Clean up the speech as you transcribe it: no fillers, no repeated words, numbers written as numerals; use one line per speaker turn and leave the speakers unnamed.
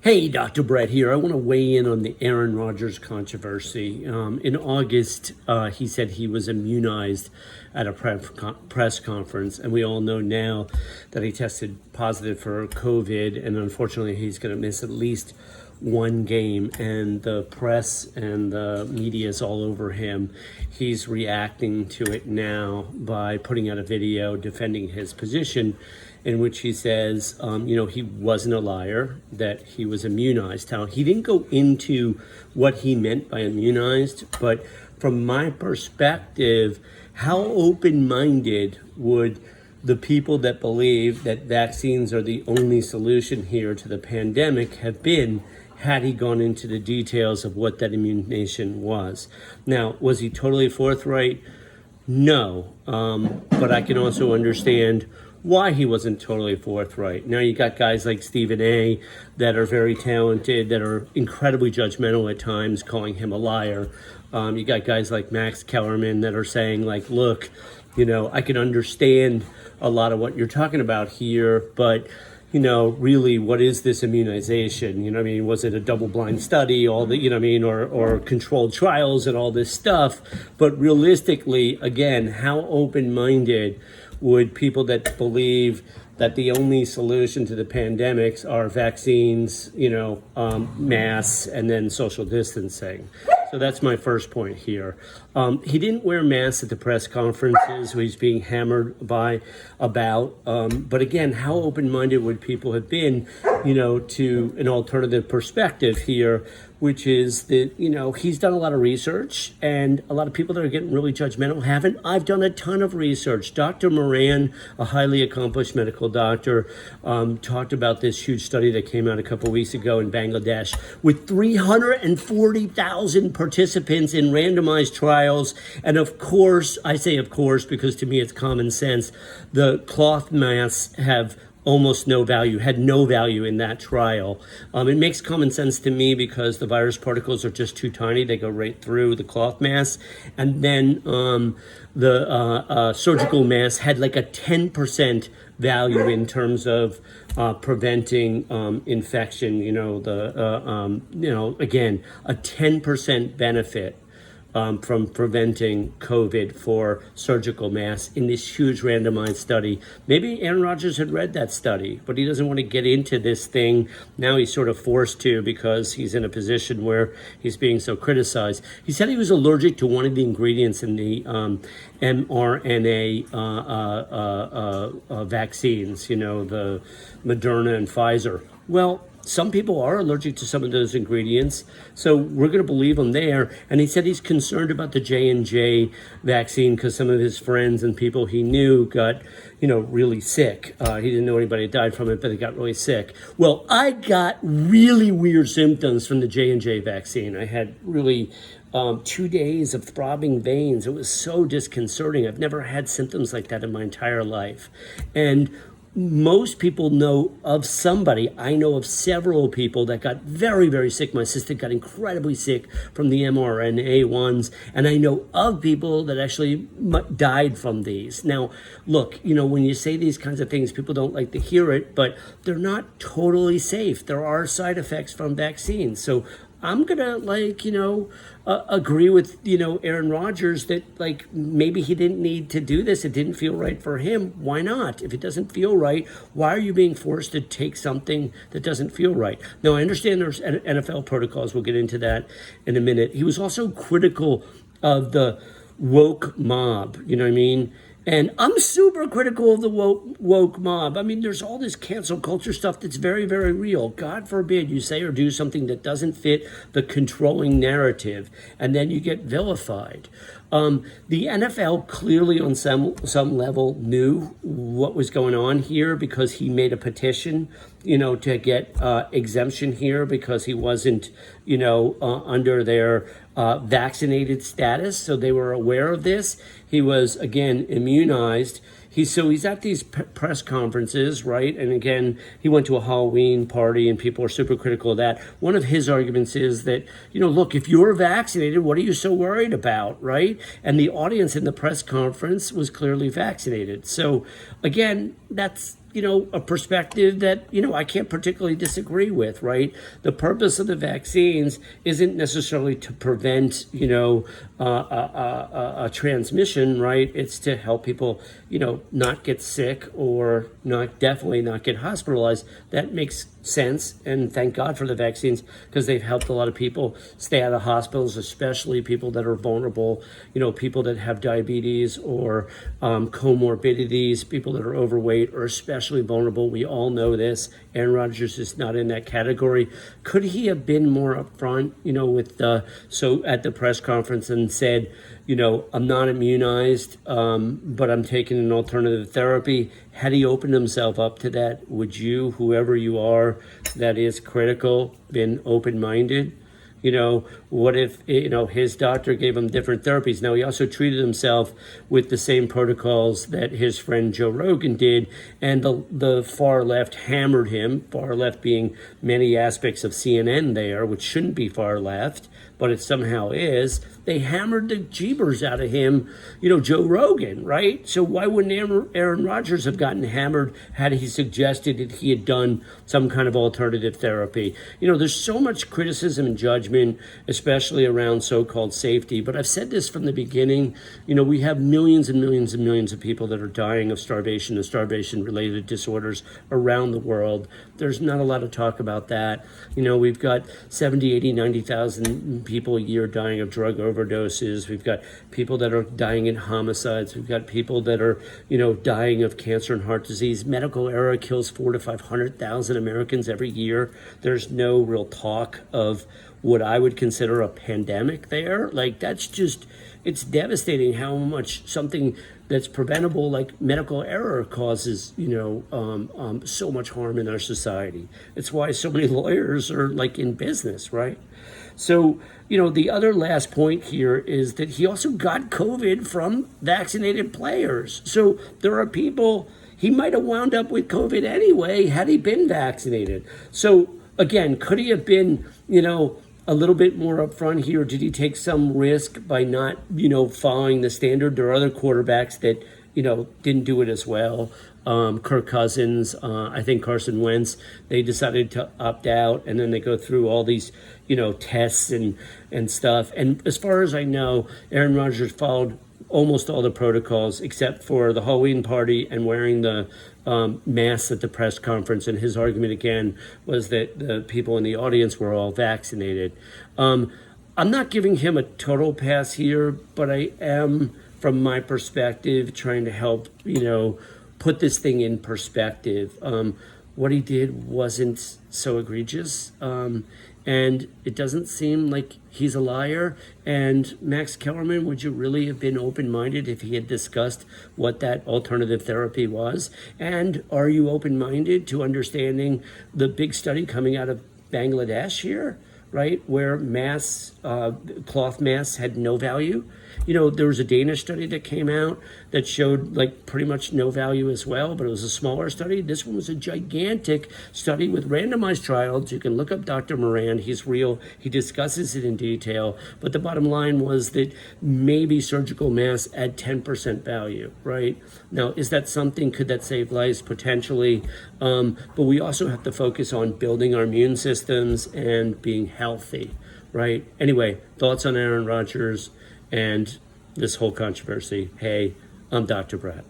Hey, Dr. Brett here. I want to weigh in on the Aaron Rodgers controversy. In August, he said he was immunized at a press conference, and we all know now that he tested positive for COVID, and unfortunately, he's going to miss at least one game, and the press and the media is all over him. He's reacting to it now by putting out a video defending his position, in which he says, he wasn't a liar, that he was immunized. Now, he didn't go into what he meant by immunized, but from my perspective, how open-minded would the people that believe that vaccines are the only solution here to the pandemic have been had he gone into the details of what that immunization was? Now, was he totally forthright? No, but I can also understand why he wasn't totally forthright. Now you got guys like Stephen A. that are very talented, that are incredibly judgmental at times, calling him a liar. You got guys like Max Kellerman that are saying, like, look, I can understand a lot of what you're talking about here, but really, what is this immunization? Was it a double-blind study, or controlled trials and all this stuff? But realistically, again, how open-minded would people that believe that the only solution to the pandemics are vaccines, masks, and then social distancing? So that's my first point here. He didn't wear masks at the press conferences, so he's being hammered about. But again, how open-minded would people have been, to an alternative perspective here, which is that, he's done a lot of research, and a lot of people that are getting really judgmental haven't. I've done a ton of research. Dr. Moran, a highly accomplished medical doctor, talked about this huge study that came out a couple weeks ago in Bangladesh with 340,000 participants in randomized trials. And of course, I say of course because to me it's common sense, the cloth masks have almost no value, had no value in that trial. It makes common sense to me because the virus particles are just too tiny. They go right through the cloth mask. And then the surgical mask had like a 10% value in terms of preventing infection, again, a 10% benefit from preventing COVID for surgical masks in this huge randomized study. Maybe Aaron Rodgers had read that study, but he doesn't want to get into this thing. Now he's sort of forced to because he's in a position where he's being so criticized. He said he was allergic to one of the ingredients in the mRNA vaccines, the Moderna and Pfizer. Well, some people are allergic to some of those ingredients, so we're going to believe him there. And he said he's concerned about the J&J vaccine because some of his friends and people he knew got, really sick. He didn't know anybody died from it, but they got really sick. Well, I got really weird symptoms from the J&J vaccine. I had really 2 days of throbbing veins. It was so disconcerting. I've never had symptoms like that in my entire life. And most people know of somebody. I know of several people that got very, very sick. My sister got incredibly sick from the mRNA ones. And I know of people that actually died from these. Now, look, when you say these kinds of things, people don't like to hear it, but they're not totally safe. There are side effects from vaccines. So I'm going to agree with, Aaron Rodgers that maybe he didn't need to do this. It didn't feel right for him. Why not? If it doesn't feel right, why are you being forced to take something that doesn't feel right? Now, I understand there's NFL protocols. We'll get into that in a minute. He was also critical of the woke mob. You know what I mean? And I'm super critical of the woke mob. I mean, there's all this cancel culture stuff that's very, very real. God forbid you say or do something that doesn't fit the controlling narrative, and then you get vilified. The NFL clearly on some level knew what was going on here because he made a petition, to get exemption here because he wasn't, under their vaccinated status. So they were aware of this. He was, again, immunized. He's at these press conferences, right? And again, he went to a Halloween party and people are super critical of that. One of his arguments is that, look, if you're vaccinated, what are you so worried about, right? And the audience in the press conference was clearly vaccinated. So again, that's, a perspective that, I can't particularly disagree with, right? The purpose of the vaccines isn't necessarily to prevent, a transmission, right? It's to help people, not get sick or definitely not get hospitalized. That makes sense, and thank God for the vaccines, because they've helped a lot of people stay out of hospitals, especially people that are vulnerable, people that have diabetes or comorbidities, people that are overweight or especially vulnerable. We all know this. Aaron Rodgers is not in that category. Could he have been more upfront, at the press conference and said, I'm not immunized, but I'm taking an alternative therapy? Had he opened himself up to that, would you, whoever you are, that is critical, been open-minded? What if, his doctor gave him different therapies? Now, he also treated himself with the same protocols that his friend Joe Rogan did, and the far left hammered him, far left being many aspects of CNN there, which shouldn't be far left, but it somehow is. They hammered the jeebers out of him, Joe Rogan, right? So why wouldn't Aaron Rodgers have gotten hammered had he suggested that he had done some kind of alternative therapy? There's so much criticism and judgment, especially around so-called safety. But I've said this from the beginning, we have millions and millions and millions of people that are dying of starvation and starvation-related disorders around the world. There's not a lot of talk about that. We've got 70, 80, 90,000 people a year dying of drug overdoses. We've got people that are dying in homicides. We've got people that are, dying of cancer and heart disease. Medical error kills 400,000 to 500,000 Americans every year. There's no real talk of what I would consider a pandemic there. It's devastating how much something that's preventable, like medical error, causes, so much harm in our society. It's why so many lawyers are in business, right? So, the other last point here is that he also got COVID from vaccinated players. So there are people, he might have wound up with COVID anyway had he been vaccinated. So again, could he have been, a little bit more upfront here? Did he take some risk by not, following the standard? There are other quarterbacks that, didn't do it as well. Kirk Cousins, I think Carson Wentz, they decided to opt out, and then they go through all these, tests and stuff. And as far as I know, Aaron Rodgers followed almost all the protocols except for the Halloween party and wearing the masks at the press conference. And his argument again was that the people in the audience were all vaccinated. I'm not giving him a total pass here, but I am, from my perspective, trying to help, put this thing in perspective. What he did wasn't so egregious. And it doesn't seem like he's a liar. And Max Kellerman, would you really have been open-minded if he had discussed what that alternative therapy was? And are you open-minded to understanding the big study coming out of Bangladesh here, right, where cloth masks had no value? There was a Danish study that came out that showed pretty much no value as well, but it was a smaller study. This one was a gigantic study with randomized trials. You can look up Dr. Moran. He's real. He discusses it in detail. But the bottom line was that maybe surgical masks add 10% value, right? Now, is that something? Could that save lives? Potentially. But we also have to focus on building our immune systems and being healthy, right? Anyway, thoughts on Aaron Rodgers and this whole controversy. Hey, I'm Dr. Brett.